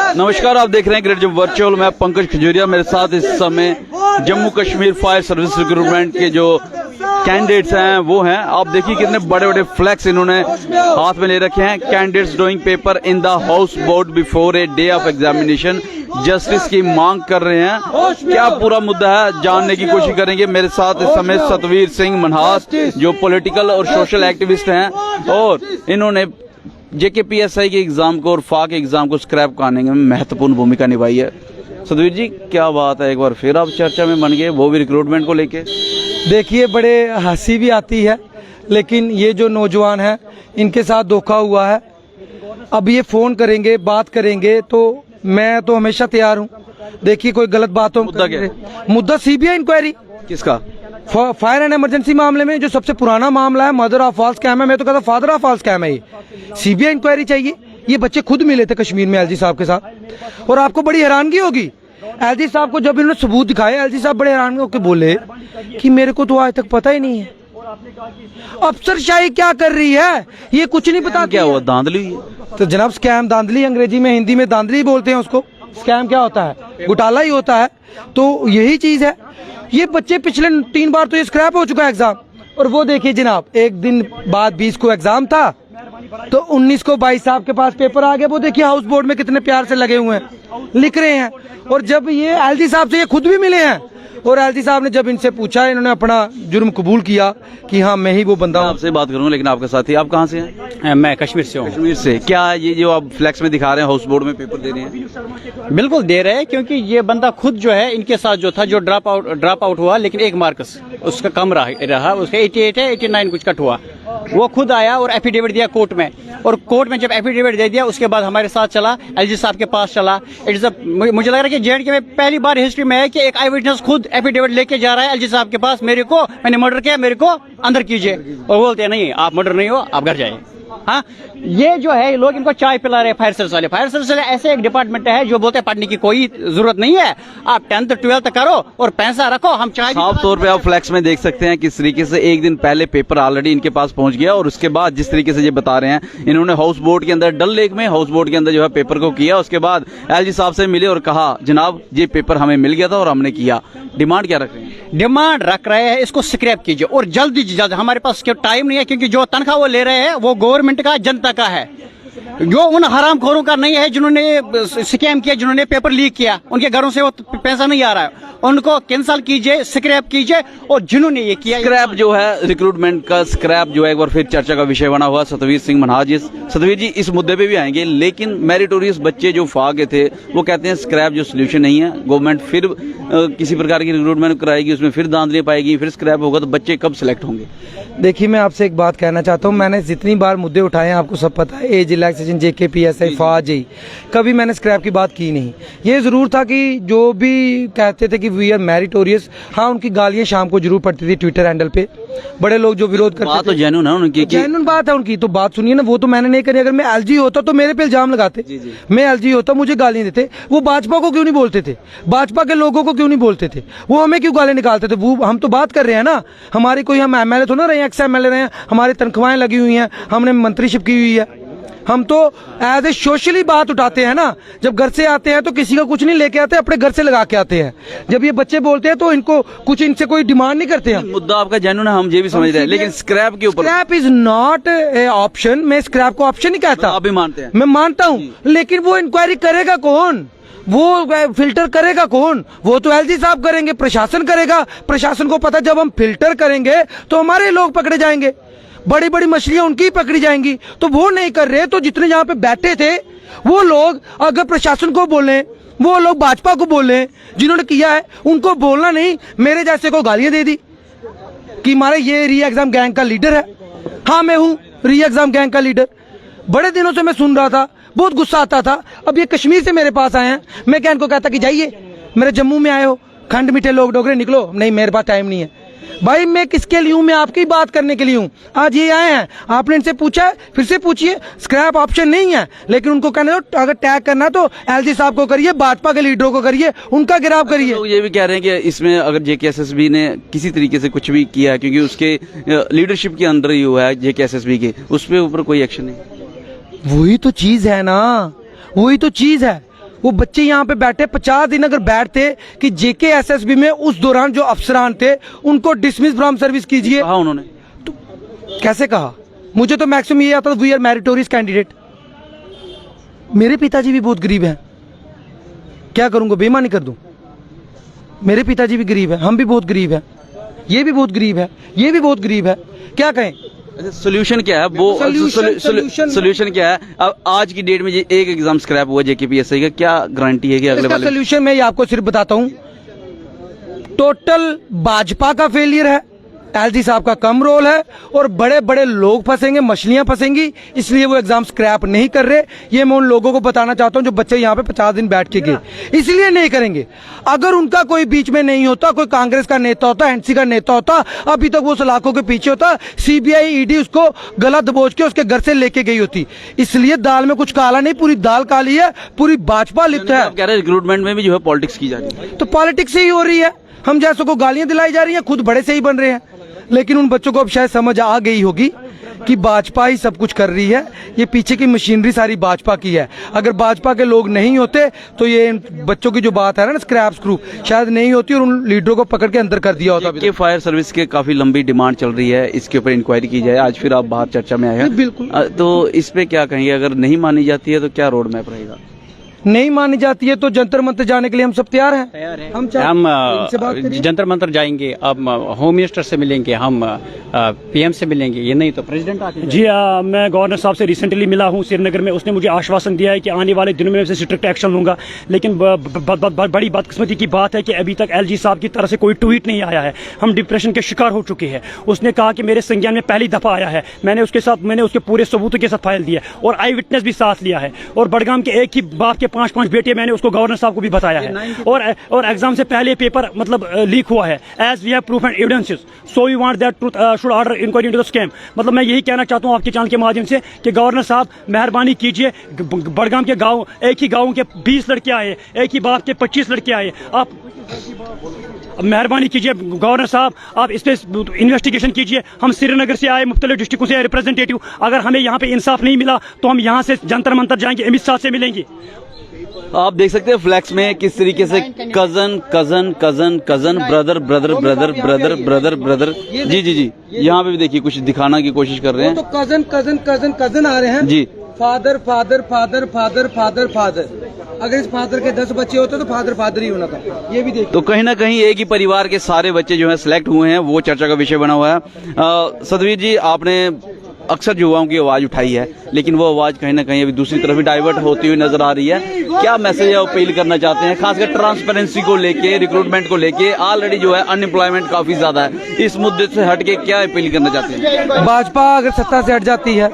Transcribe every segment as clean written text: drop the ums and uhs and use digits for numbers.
नमस्कार, आप देख रहे हैं ग्रेट जब वर्चुअल। मैं पंकज खजूरिया, मेरे साथ इस समय Jammu Kashmir fire service recruitment के जो कैंडिडेट्स हैं वो हैं। आप देखिए कितने बड़े बड़े फ्लैग्स इन्होंने हाथ में ले रखे हैं। Candidates doing paper in the house board before a day of examination, justice की मांग कर रहे हैं। क्या पूरा मुद्दा है जानने की कोशिश करेंगे। मेरे साथ इस समय सतवीर सिंह मनहास जो पॉलिटिकल और सोशल एक्टिविस्ट हैं, और इन्होंने JKPSI के एग्जाम को और FA के एग्जाम को स्क्रैप कराने में महत्वपूर्ण भूमिका निभाई है। सतवीर जी, क्या बात है, एक बार फिर आप चर्चा में बन गए, वो भी रिक्रूटमेंट को लेके। देखिए, बड़े हंसी भी आती है, लेकिन ये जो नौजवान हैं इनके साथ धोखा हुआ है। अब ये फोन करेंगे, बात करेंगे, तो मैं तो हमेशा तैयार हूँ। देखिए, कोई गलत बात हो, मुद्दा क्या? मुद्दा CBI इंक्वायरी। किसका? फायर एंड इमरजेंसी मामले में जो सबसे पुराना मामला है, मदर ऑफ ऑल स्कैम है। मैं तो कहता फादर ऑफ ऑल स्कैम है। ये CBI इंक्वायरी चाहिए। ये बच्चे खुद मिले थे कश्मीर में LG साहब के साथ, और आपको बड़ी हैरानगी होगी, LG साहब को जब इन्होंने सबूत दिखाए, LG साहब बड़े हैरान होकर बोले कि मेरे को तो आज तक पता ही नहीं है। अफसरशाही क्या कर रही है, ये कुछ नहीं पता। क्या हुआ? धांधली? तो जनाब, स्कैम धांधली, अंग्रेजी में, हिंदी में धांधली बोलते हैं उसको। स्कैम क्या होता है? घोटाला ही होता है। तो यही चीज है। ये बच्चे पिछले 3 बार तो ये स्क्रैप हो चुका है एग्जाम। और वो देखिए जनाब, एक दिन बाद 20 को एग्जाम था, तो 19 को 22 साहब के पास पेपर आ गया। वो देखिए हाउस बोर्ड में कितने प्यार से लगे हुए हैं, लिख रहे हैं। और जब ये LG साहब से ये खुद भी मिले हैं, और LG साहब ने जब इनसे पूछा, इन्होंने अपना जुर्म कबूल किया कि हाँ मैं ही वो बंदा हूँ। आपसे बात करूंगा, लेकिन आपके साथ ही, आप कहाँ से हैं? मैं कश्मीर से हूँ। कश्मीर से। क्या ये जो आप फ्लैक्स में दिखा रहे हैं, हाउस बोर्ड में पेपर दे रहे हैं? बिल्कुल दे रहे हैं, क्योंकि ये बंदा खुद जो है इनके साथ जो था, जो ड्रॉप आउट हुआ, लेकिन 1 मार्क्स उसका कम रहा, उसका 88 है, 89 कुछ कट हुआ। वो खुद आया और एफिडेविट दिया कोर्ट में, और कोर्ट में जब एफिडेविट दे दिया, उसके बाद हमारे साथ चला, LG साहब के पास चला। मुझे लग रहा है कि JNK में पहली बार हिस्ट्री में है कि एक आई विटनेस खुद एफिडेविट लेके जा रहा है LG साहब के पास, मेरे को, मैंने मर्डर किया, मेरे को अंदर कीजिए। और बोलते हैं नहीं, आप मर्डर नहीं हो, आप घर जाइए। हाँ, ये जो है लोग इनको चाय पिला रहे हैं। फायर सर्विस वाले, फायर सर्विस वाले ऐसे एक डिपार्टमेंट है जो बोलते हैं पढ़ने की कोई जरूरत नहीं है, आप 10th 12th करो और पैसा रखो, हम चाय। साफ तौर पे आप फ्लैक्स में देख सकते हैं किस तरीके से एक दिन पहले पेपर ऑलरेडी इनके पास पहुंच गया, और उसके बाद जिस तरीके से ये बता रहे हैं, इन्होंने हाउस बोर्ड के अंदर, डल लेक में हाउस बोर्ड के अंदर जो है पेपर को किया। उसके बाद LG साहब से मिले और कहा जनाब ये पेपर हमें मिल गया था और हमने किया। डिमांड क्या रख रहे हैं? डिमांड रख रहे हैं इसको स्क्रैप कीजिए, और जल्दी से जल्द। हमारे पास टाइम नहीं है, क्योंकि जो तनख्वाह वो ले रहे हैं वो गवर्नमेंट का, जनता का है, जो उन हरामखोरों का नहीं है जिन्होंने स्कैम किया, जिन्होंने पेपर लीक किया। उनके घरों से वो पैसा नहीं आ रहा है, उनको कैंसिल कीजिए, स्क्रैप कीजिए। और जिन्होंने ये किया, स्क्रैप जो है, रिक्रूटमेंट का स्क्रैप जो है एक बार फिर चर्चा का विषय बना हुआ। सतवीर सिंह मनहास जी, सतवीर जी इस मुद्दे पे भी आएंगे, लेकिन मेरिटोरियस बच्चे जो FA के थे वो कहते हैं स्क्रैप जो सोल्यूशन नहीं है। गवर्नमेंट फिर किसी प्रकार की रिक्रूटमेंट कराएगी, उसमें फिर धांधलियां पाएगी, फिर स्क्रैप होगा, तो बच्चे कब सिलेक्ट होंगे? देखिए, मैं आपसे एक बात कहना चाहता हूँ, मैंने जितनी बार मुद्दे उठाए हैं आपको सब पता है, age relaxation, JKPSI, FA, JEE, कभी मैंने स्क्रैप की बात की नहीं। ये जरूर था कि जो भी कहते थे कि वी आर मेरिटोरियस, हाँ उनकी गालियां शाम को जरूर पड़ती थी ट्विटर हैंडल पे। बड़े लोग जो विरोध करते बात तो जेन्युइन है उनकी, जेन्युइन बात है उनकी, तो बात सुनिए ना। वो तो मैंने नहीं करी। अगर मैं LG होता तो मेरे पे इल्जाम लगाते, मैं LG होता मुझे गालियां देते। वो भाजपा को क्यों नहीं बोलते थे? भाजपा के लोगों को क्यों नहीं बोलते थे? वो हमें क्यों गालियां निकालते थे? वो हम तो बात कर रहे हैं ना, हमारी कोई, हम MLA तो ना रहे, ex-MLA रहे हैं, हमारी तनख्वाहें लगी हुई हैं, हमने मंत्रीशिप की हुई है। हम तो एज ए सोशली बात उठाते हैं ना। जब घर से आते हैं तो किसी का कुछ नहीं लेके आते, अपने घर से लगा के आते हैं। जब ये बच्चे बोलते हैं तो इनको कुछ, इनसे कोई डिमांड नहीं करते हैं। मुद्दा आपका जेन्युइन है, हम ये भी समझ रहे हैं, लेकिन स्क्रैप के ऊपर, scrap is not A option. मैं स्क्रैप को ऑप्शन नहीं कहता। आप भी मानते हैं? मैं मानता हूँ, लेकिन वो इंक्वायरी करेगा कौन? वो फिल्टर करेगा कौन? वो तो LG साहब करेंगे, प्रशासन करेगा। प्रशासन को पता, जब हम फिल्टर करेंगे तो हमारे लोग पकड़े जाएंगे, बड़ी बड़ी मछलियां उनकी ही पकड़ी जाएंगी। तो वो नहीं कर रहे, तो जितने जहां पे बैठे थे वो लोग अगर प्रशासन को बोले, वो लोग भाजपा को बोले, जिन्होंने किया है उनको बोलना नहीं। मेरे जैसे को गालियां दे दी कि मारे ये री एग्जाम गैंग का लीडर है। हाँ, मैं हूँ री एग्जाम गैंग का लीडर। बड़े दिनों से मैं सुन रहा था, बहुत गुस्सा आता था। अब ये कश्मीर से मेरे पास आए हैं, मैं क्या इनको कहता कि जाइए, मेरे जम्मू में आए हो, खंड मीठे लोग डोगरे, निकलो। नहीं, मेरे पास टाइम नहीं है भाई। मैं किसके लिए हूँ? मैं आपकी बात करने के लिए हूँ। आज ये आए हैं, आपने इनसे पूछा है, फिर से पूछिए। स्क्रैप ऑप्शन नहीं है, लेकिन उनको कहने दो, अगर टैग करना तो LG साहब को करिए, भाजपा के लीडरों को करिए, उनका गिराव करिए। तो ये भी कह रहे हैं कि इसमें अगर JKSSB ने किसी तरीके से कुछ भी किया है, क्योंकि उसके लीडरशिप के अंदर ही हुआ है JKSSB के, उस पर ऊपर कोई एक्शन नहीं। वही तो चीज है ना, वही तो चीज है। वो बच्चे यहाँ पे बैठे 50 दिन अगर बैठते कि JKSSB में उस दौरान जो अफसरान थे उनको डिसमिस फ्रॉम सर्विस कीजिए, कहा उन्होंने। तो कैसे कहा? मुझे तो मैक्सिमम ये आता था, वी आर मेरिटोरियस कैंडिडेट। मेरे पिताजी भी बहुत गरीब हैं, क्या करूंगा, बेईमानी कर दूं? मेरे पिताजी भी गरीब हैं, हम भी बहुत गरीब हैं, ये भी बहुत गरीब है, ये भी बहुत गरीब है, क्या कहें? सोल्यूशन क्या है वो? सोल्यूशन क्या है? अब आज की डेट में ये एक एग्जाम स्क्रैप हुआ JKPSC का, क्या गारंटी है कि अगले वाले? सोल्यूशन मैं ये आपको सिर्फ बताता हूं, टोटल भाजपा का फेलियर है, LG साहब का कम रोल है, और बड़े बड़े लोग फंसेंगे, मछलियां फंसेंगी, इसलिए वो एग्जाम स्क्रैप नहीं कर रहे। ये मैं उन लोगों को बताना चाहता हूं जो बच्चे यहाँ पे 50 दिन बैठ के गए, इसलिए नहीं करेंगे। अगर उनका कोई बीच में नहीं होता, कोई कांग्रेस का नेता होता, NC का नेता होता, अभी तक वो सलाखों के पीछे होता, CBI ED उसको गला दबोच के उसके घर से लेके गई होती। इसलिए दाल में कुछ काला नहीं, पूरी दाल काली है, पूरी भाजपा लिप्त है। आप कह रहे हैं रिक्रूटमेंट में भी जो है पॉलिटिक्स की जा रही है, तो पॉलिटिक्स ही हो रही है, हम जैसों को गालियां दिलाई जा रही हैं, खुद बड़े से ही बन रहे हैं। लेकिन उन बच्चों को अब शायद समझ आ गई होगी कि भाजपा ही सब कुछ कर रही है, ये पीछे की मशीनरी सारी भाजपा की है। अगर भाजपा के लोग नहीं होते तो ये बच्चों की जो बात है ना स्क्रैप स्क्रू, शायद नहीं होती और उन लीडरों को पकड़ के अंदर कर दिया होता। कि फायर सर्विस के काफी लंबी डिमांड चल रही है, इसके ऊपर इंक्वायरी की जाए। आज फिर आप बाहर चर्चा में आए हैं, बिल्कुल। तो इस पे क्या कहेंगे? अगर नहीं मानी जाती है तो क्या रोड मैप रहेगा? नहीं मानी जाती है तो जंतर मंतर जाने के लिए हम सब तैयार हैं। हम जंतर मंतर जाएंगे, अब होम मिनिस्टर से मिलेंगे, हम PM से मिलेंगे, ये नहीं तो प्रेसिडेंट आके। जी मैं गवर्नर साहब से रिसेंटली मिला हूँ श्रीनगर में। उसने मुझे आश्वासन दिया है कि आने वाले दिनों में स्ट्रिक्ट एक्शन लूंगा। लेकिन बड़ी बदकिस्मती की बात है कि अभी तक LG साहब की तरफ से कोई ट्वीट नहीं आया है। हम डिप्रेशन के शिकार हो चुके हैं। उसने कहा कि मेरे संज्ञान में पहली दफा आया है, मैंने उसके पूरे सबूतों के साथ फाइल दिया और आई विटनेस भी साथ लिया है, और बड़गाम के एक ही बाप के 5 बेटे मैंने उसको गवर्नर साहब को भी बताया है। और एग्जाम से पहले पेपर मतलब लीक हुआ है, as we have proof and evidences, so we want that truth should order inquiry into the scam. मतलब मैं यही कहना चाहता हूं आपके चैनल के माध्यम से कि गवर्नर साहब मेहरबानी कीजिए, बड़गाम के गांव, एक ही गांव के 20 लड़के आए, एक ही बाप के 25 लड़के आए, आप मेहरबानी कीजिए गवर्नर साहब, आप इस पे इन्वेस्टिगेशन कीजिए। हम श्रीनगर से आए, मुख्तलिफ डिस्ट्रिक्टों से रिप्रेजेंटेटिव, अगर हमें यहाँ पे इंसाफ नहीं मिला तो हम यहाँ से जंतर मंतर जाएंगे, अमित शाह से मिलेंगे। आप देख सकते हैं फ्लैक्स में किस तरीके से cousin cousin cousin cousin brother brother brother brother brother brother. जी जी जी, यहाँ पे भी देखिए कुछ दिखाना की कोशिश कर रहे हैं। तो कजन कजन कजन कजन आ रहे हैं जी। Father father father father father father, अगर इस फादर के 10 बच्चे होते तो फादर फादर ही होना था। ये भी देखिए, तो कहीं ना कहीं एक ही परिवार के सारे बच्चे जो है सिलेक्ट हुए हैं, वो चर्चा का विषय बना हुआ है। सतवीर जी, आपने अक्सर युवाओं की आवाज उठाई है, लेकिन वो आवाज कहीं ना कहीं अभी दूसरी तरफ भी डाइवर्ट होती हुई नजर आ रही है। क्या मैसेज अपील करना चाहते हैं, खासकर ट्रांसपेरेंसी को लेके, रिक्रूटमेंट को लेके? ऑलरेडी जो है अनएम्प्लॉयमेंट काफी ज्यादा है, इस मुद्दे से हटके क्या अपील करना चाहते हैं? भाजपा अगर सत्ता से हट जाती है,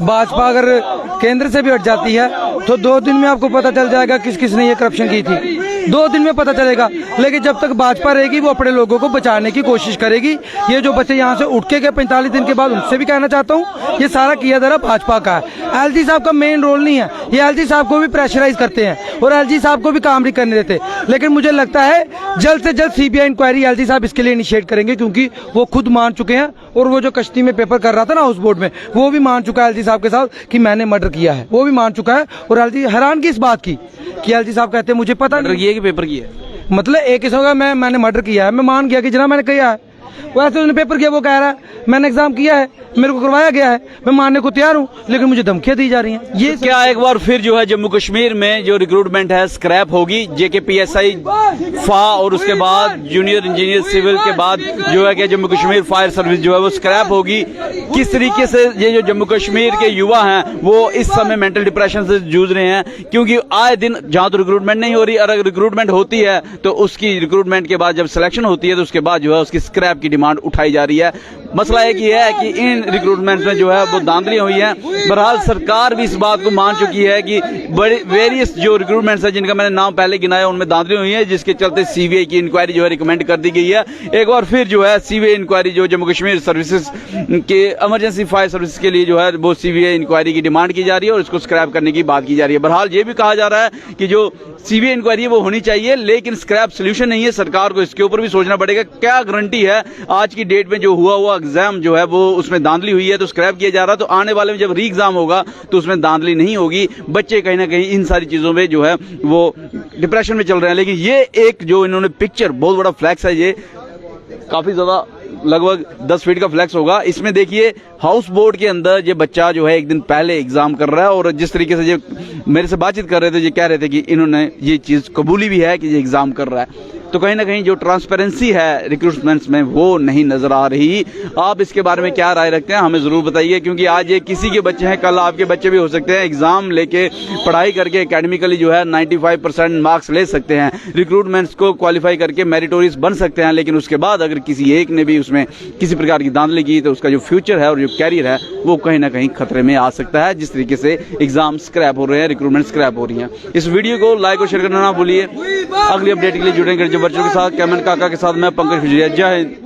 भाजपा अगर केंद्र से भी हट जाती है, तो 2 दिन में आपको पता चल जाएगा किस किस ने ये करप्शन की थी। 2 दिन में पता चलेगा। लेकिन जब तक भाजपा रहेगी वो अपने लोगों को बचाने की कोशिश करेगी। ये जो बच्चे यहाँ से उठ के गए 45 दिन के बाद, उनसे भी कहना चाहता हूँ ये सारा किया धरा भाजपा का है। LG साहब का मेन रोल नहीं है, ये LG साहब को भी प्रेशराइज करते हैं और LG साहब को भी काम नहीं करने देते। लेकिन मुझे लगता है जल्द से जल्द CBI इंक्वायरी LG साहब इसके लिए इनिशिएट करेंगे, क्योंकि वो खुद मान चुके हैं। और वो जो कश्ती में पेपर कर रहा था ना हाउस बोर्ड में, वो भी मान चुका है LG साहब के साथ कि मैंने मर्डर किया है, वो भी मान चुका है। और LG हैरान की इस बात की कि LG साहब कहते हैं मुझे पता नहीं ये कि पेपर किया है, मतलब एक किस्म का मैंने मर्डर किया है, मैं मान गया कि जनाब मैंने किया है। वैसे उसने पेपर किया, वो कह रहा है मैंने एग्जाम किया है, मेरे को करवाया गया है, मैं मानने को तैयार हूँ, लेकिन मुझे धमकियां दी जा रही हैं। ये क्या एक बार फिर जो है जम्मू कश्मीर में जो रिक्रूटमेंट है स्क्रैप होगी? JKPSI फा और उसके बाद जूनियर इंजीनियर सिविल के बाद जो है कि जम्मू कश्मीर फायर सर्विस जो है वो स्क्रैप होगी। किस तरीके से ये जो जम्मू कश्मीर के युवा हैं वो इस समय मेंटल डिप्रेशन से जूझ रहे हैं, क्योंकि आए दिन जहां तो रिक्रूटमेंट नहीं हो रही, और अगर रिक्रूटमेंट होती है तो उसकी रिक्रूटमेंट के बाद जब सिलेक्शन होती है तो उसके बाद जो है उसकी स्क्रैप की डिमांड उठाई जा रही है। मसला एक ये है कि इन रिक्रूटमेंट में जो है वो धांधलियां हुई हैं। बहरहाल सरकार भी इस बात को मान चुकी है कि बड़े वेरियस जो रिक्रूटमेंट्स है जिनका मैंने नाम पहले गिनाया उनमें धांधलियां हुई हैं, जिसके चलते CBI की इंक्वायरी जो है रिकमेंड कर दी गई है। एक बार फिर जो है CBI इंक्वायरी जो जम्मू कश्मीर सर्विसेज के इमरजेंसी फायर सर्विस के लिए जो है वो CBI इंक्वायरी की डिमांड की जा रही है और इसको स्क्रैप करने की बात की जा रही है। बहरहाल ये भी कहा जा रहा है कि जो CBI इंक्वायरी वो होनी चाहिए, लेकिन स्क्रैप सोल्यूशन नहीं है। सरकार को इसके ऊपर भी सोचना पड़ेगा। क्या गारंटी है आज की डेट में जो हुआ एग्जाम जो है वो उसमें धांधली हुई है तो स्क्रैप किया जा रहा है, तो आने वाले में जब री एग्जाम होगा तो उसमें धांधली नहीं होगी। बच्चे कहीं ना कहीं इन सारी चीजों में जो है वो डिप्रेशन में चल रहे हैं। लेकिन ये एक जो इन्होंने पिक्चर, बहुत बड़ा फ्लैक्स है, ये काफी ज्यादा लगभग 10 फीट का फ्लैक्स होगा। इसमें देखिए हाउस बोट के अंदर ये बच्चा जो है एक दिन पहले एग्जाम कर रहा है, और जिस तरीके से ये मेरे से बातचीत कर रहे थे, ये कह रहे थे कि इन्होंने ये चीज कबूली भी है कि ये एग्जाम कर रहा है। तो कहीं ना कहीं जो ट्रांसपेरेंसी है रिक्रूटमेंट्स में वो नहीं नजर आ रही। आप इसके बारे में क्या राय रखते हैं हमें जरूर बताइए, क्योंकि आज ये किसी के बच्चे हैं, कल आपके बच्चे भी हो सकते हैं। एग्जाम लेके पढ़ाई करके एकेडमिकली जो है 95% मार्क्स ले सकते हैं, रिक्रूटमेंट्स को क्वालिफाई करके मेरिटोरियस बन सकते हैं, लेकिन उसके बाद अगर किसी एक ने भी उसमें किसी प्रकार की धांधली की तो उसका जो फ्यूचर है और जो कैरियर है वो कहीं ना कहीं खतरे में आ सकता है। जिस तरीके से एग्जाम स्क्रैप हो रहे हैं, रिक्रूटमेंट स्क्रैप हो रही है। इस वीडियो को लाइक और शेयर करना ना भूलिए। अगली अपडेट के लिए जुड़ेंगे बच्चों के साथ। कैमन काका के साथ मैं पंकज खजुरिया। जय हिंद।